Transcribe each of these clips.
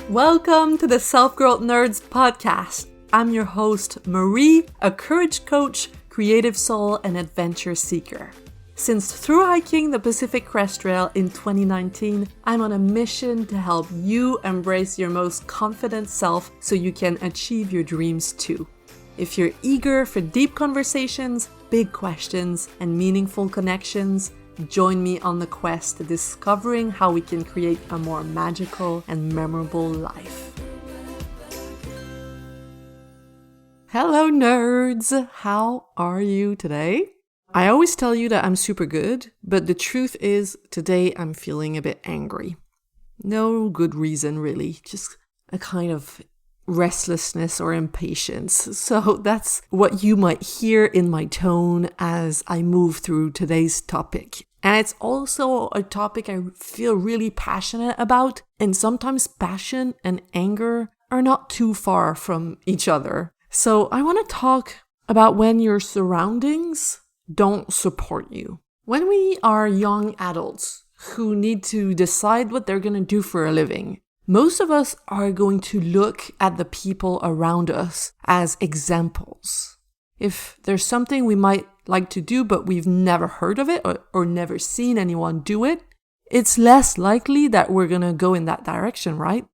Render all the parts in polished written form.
Welcome to the Self-Growth Nerds podcast. I'm your host, Marie, a courage coach, creative soul, and adventure seeker. Since through hiking the Pacific Crest Trail in 2019, I'm on a mission to help you embrace your most confident self so you can achieve your dreams too. If you're eager for deep conversations, big questions, and meaningful connections, join me on the quest to discovering how we can create a more magical and memorable life. Hello nerds! How are you today? I always tell you that I'm super good, but the truth is today I'm feeling a bit angry. No good reason really, just a kind of restlessness or impatience. So that's what you might hear in my tone as I move through today's topic. And it's also a topic I feel really passionate about, and sometimes passion and anger are not too far from each other. So I want to talk about when your surroundings don't support you. When we are young adults who need to decide what they're going to do for a living, most of us are going to look at the people around us as examples. If there's something we might like to do, but we've never heard of it or never seen anyone do it, it's less likely that we're going to go in that direction, right?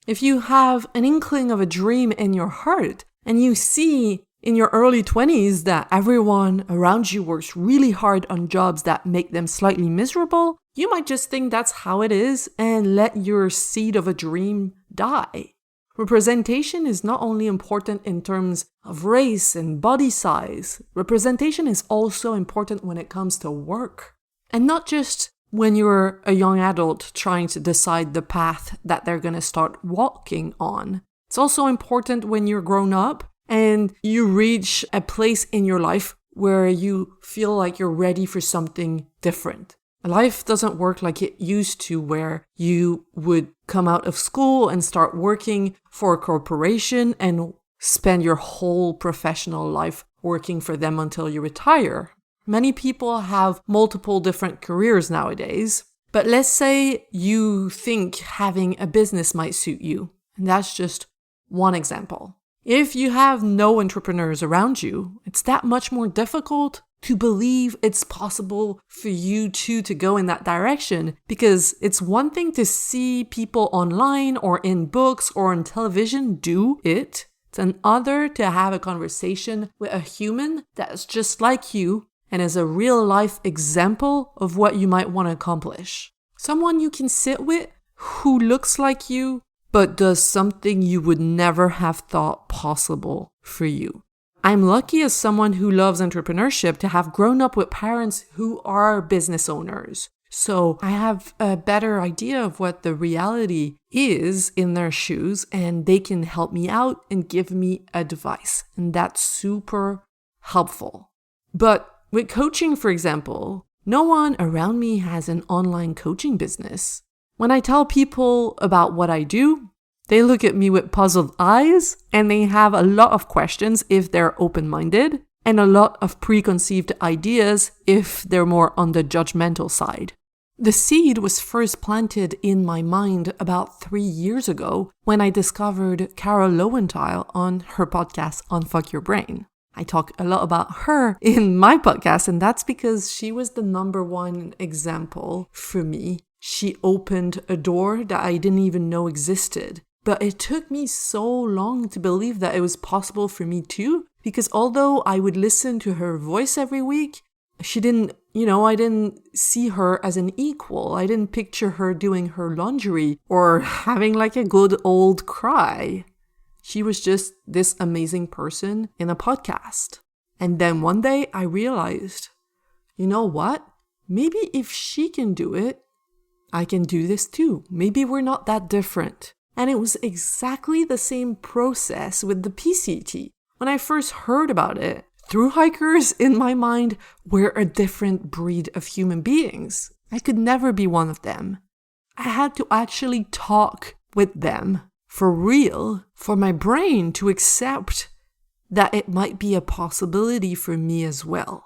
If you have an inkling of a dream in your heart and you see in your early 20s that everyone around you works really hard on jobs that make them slightly miserable, you might just think that's how it is and let your seed of a dream die. Representation is not only important in terms of race and body size, representation is also important when it comes to work. And not just when you're a young adult trying to decide the path that they're going to start walking on. It's also important when you're grown up and you reach a place in your life where you feel like you're ready for something different. Life doesn't work like it used to, where you would come out of school and start working for a corporation and spend your whole professional life working for them until you retire. Many people have multiple different careers nowadays, but let's say you think having a business might suit you. And that's just one example. If you have no entrepreneurs around you, it's that much more difficult to believe it's possible for you to go in that direction, because it's one thing to see people online or in books or on television do it. It's another to have a conversation with a human that's just like you and is a real life example of what you might want to accomplish. Someone you can sit with who looks like you but does something you would never have thought possible for you. I'm lucky as someone who loves entrepreneurship to have grown up with parents who are business owners. So I have a better idea of what the reality is in their shoes, and they can help me out and give me advice. And that's super helpful. But with coaching, for example, no one around me has an online coaching business. When I tell people about what I do, they look at me with puzzled eyes, and they have a lot of questions if they're open-minded, and a lot of preconceived ideas if they're more on the judgmental side. The seed was first planted in my mind about 3 years ago when I discovered Carol Lowenthal on her podcast Unfuck Your Brain. I talk a lot about her in my podcast, and that's because she was the number one example for me. She opened a door that I didn't even know existed. But it took me so long to believe that it was possible for me too, because although I would listen to her voice every week, I didn't see her as an equal. I didn't picture her doing her laundry or having like a good old cry. She was just this amazing person in a podcast. And then one day I realized, you know what? Maybe if she can do it, I can do this too. Maybe we're not that different. And it was exactly the same process with the PCT. When I first heard about it, through hikers in my mind were a different breed of human beings. I could never be one of them. I had to actually talk with them for real, for my brain to accept that it might be a possibility for me as well.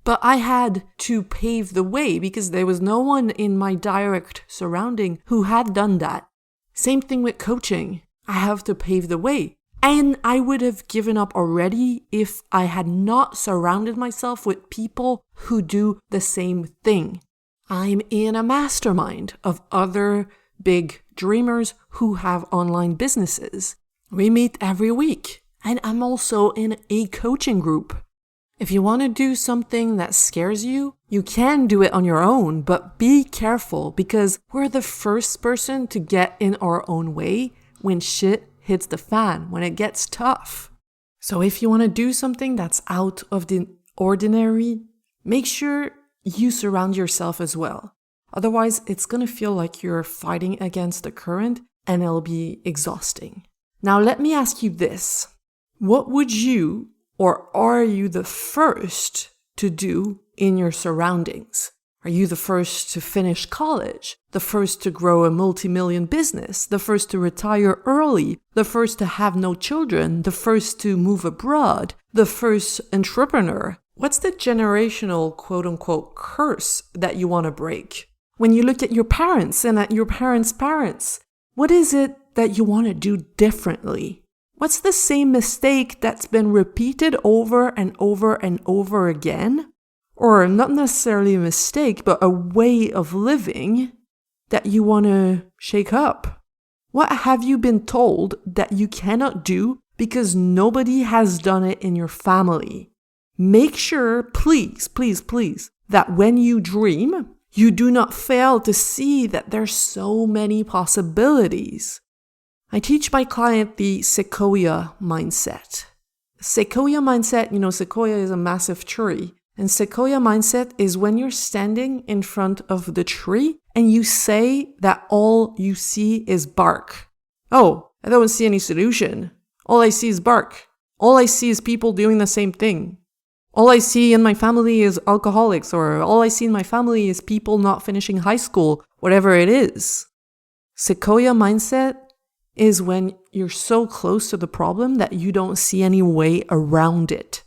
But I had to pave the way because there was no one in my direct surrounding who had done that. Same thing with coaching. I have to pave the way. And I would have given up already if I had not surrounded myself with people who do the same thing. I'm in a mastermind of other big dreamers who have online businesses. We meet every week. And I'm also in a coaching group. If you want to do something that scares you, you can do it on your own, but be careful because we're the first person to get in our own way when shit hits the fan, when it gets tough. So if you want to do something that's out of the ordinary, make sure you surround yourself as well. Otherwise, it's going to feel like you're fighting against the current and it'll be exhausting. Now, let me ask you this. What would you, or are you the first to do in your surroundings? Are you the first to finish college? The first to grow a multi-million business? The first to retire early? The first to have no children? The first to move abroad? The first entrepreneur? What's the generational quote-unquote curse that you want to break? When you look at your parents and at your parents' parents, what is it that you want to do differently? What's the same mistake that's been repeated over and over and over again? Or not necessarily a mistake, but a way of living that you want to shake up? What have you been told that you cannot do because nobody has done it in your family? Make sure, please, that when you dream, you do not fail to see that there's so many possibilities. I teach my client the Sequoia mindset. Sequoia mindset, Sequoia is a massive tree. And Sequoia mindset is when you're standing in front of the tree and you say that all you see is bark. Oh, I don't see any solution. All I see is bark. All I see is people doing the same thing. All I see in my family is alcoholics, or all I see in my family is people not finishing high school, whatever it is. Sequoia mindset is when you're so close to the problem that you don't see any way around it.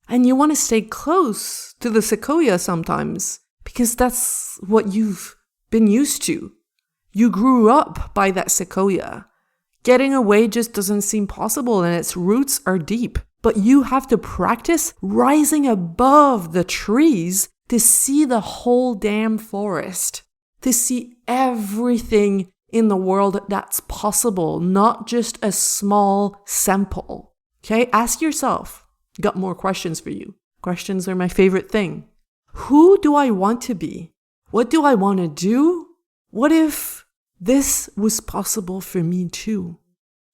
And you want to stay close to the sequoia sometimes because that's what you've been used to. You grew up by that sequoia. Getting away just doesn't seem possible and its roots are deep. But you have to practice rising above the trees to see the whole damn forest, to see everything in the world that's possible, not just a small sample. Okay, ask yourself. Got more questions for you. Questions are my favorite thing. Who do I want to be? What do I want to do? What if this was possible for me too?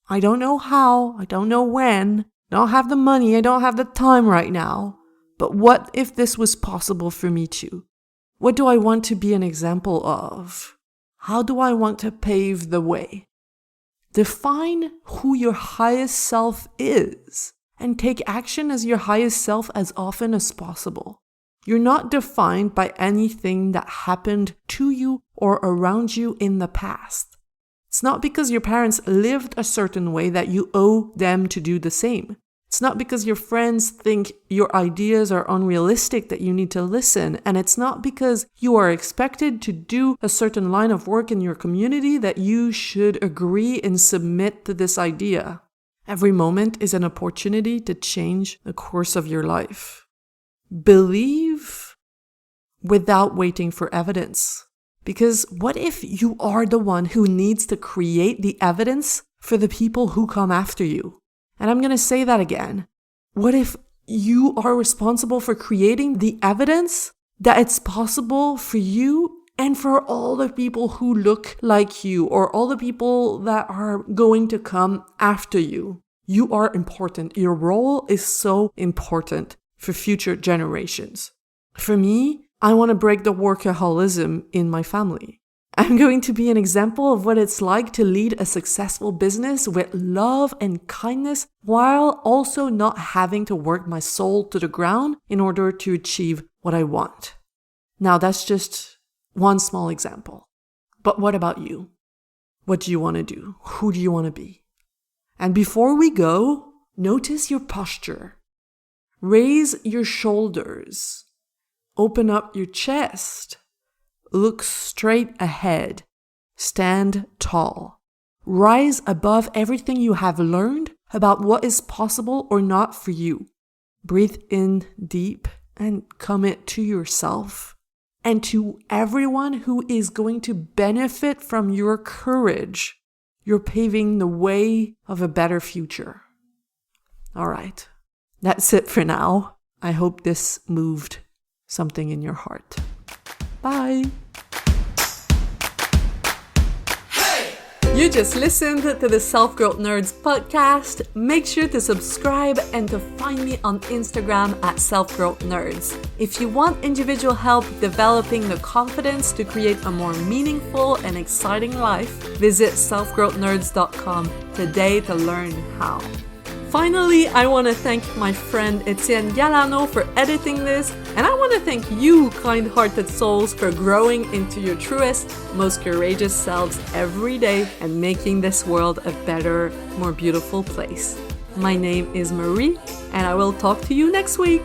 I don't know how. I don't know when. I don't have the money. I don't have the time right now. But what if this was possible for me too? What do I want to be an example of? How do I want to pave the way? Define who your highest self is. And take action as your highest self as often as possible. You're not defined by anything that happened to you or around you in the past. It's not because your parents lived a certain way that you owe them to do the same. It's not because your friends think your ideas are unrealistic that you need to listen. And it's not because you are expected to do a certain line of work in your community that you should agree and submit to this idea. Every moment is an opportunity to change the course of your life. Believe without waiting for evidence. Because what if you are the one who needs to create the evidence for the people who come after you? And I'm going to say that again. What if you are responsible for creating the evidence that it's possible for you and for all the people who look like you or all the people that are going to come after you? You are important. Your role is so important for future generations. For me, I want to break the workaholism in my family. I'm going to be an example of what it's like to lead a successful business with love and kindness while also not having to work my soul to the ground in order to achieve what I want. Now, that's just one small example. But what about you? What do you want to do? Who do you want to be? And before we go, notice your posture. Raise your shoulders. Open up your chest. Look straight ahead. Stand tall. Rise above everything you have learned about what is possible or not for you. Breathe in deep and commit to yourself and to everyone who is going to benefit from your courage. You're paving the way of a better future. All right, that's it for now. I hope this moved something in your heart. Bye. You just listened to the Self-Growth Nerds podcast. Make sure to subscribe and to find me on Instagram at Self-Growth Nerds. If you want individual help developing the confidence to create a more meaningful and exciting life, visit selfgrowthnerds.com today to learn how. Finally, I want to thank my friend Etienne Galano for editing this, and I want to thank you, kind-hearted souls, for growing into your truest, most courageous selves every day and making this world a better, more beautiful place. My name is Marie, and I will talk to you next week.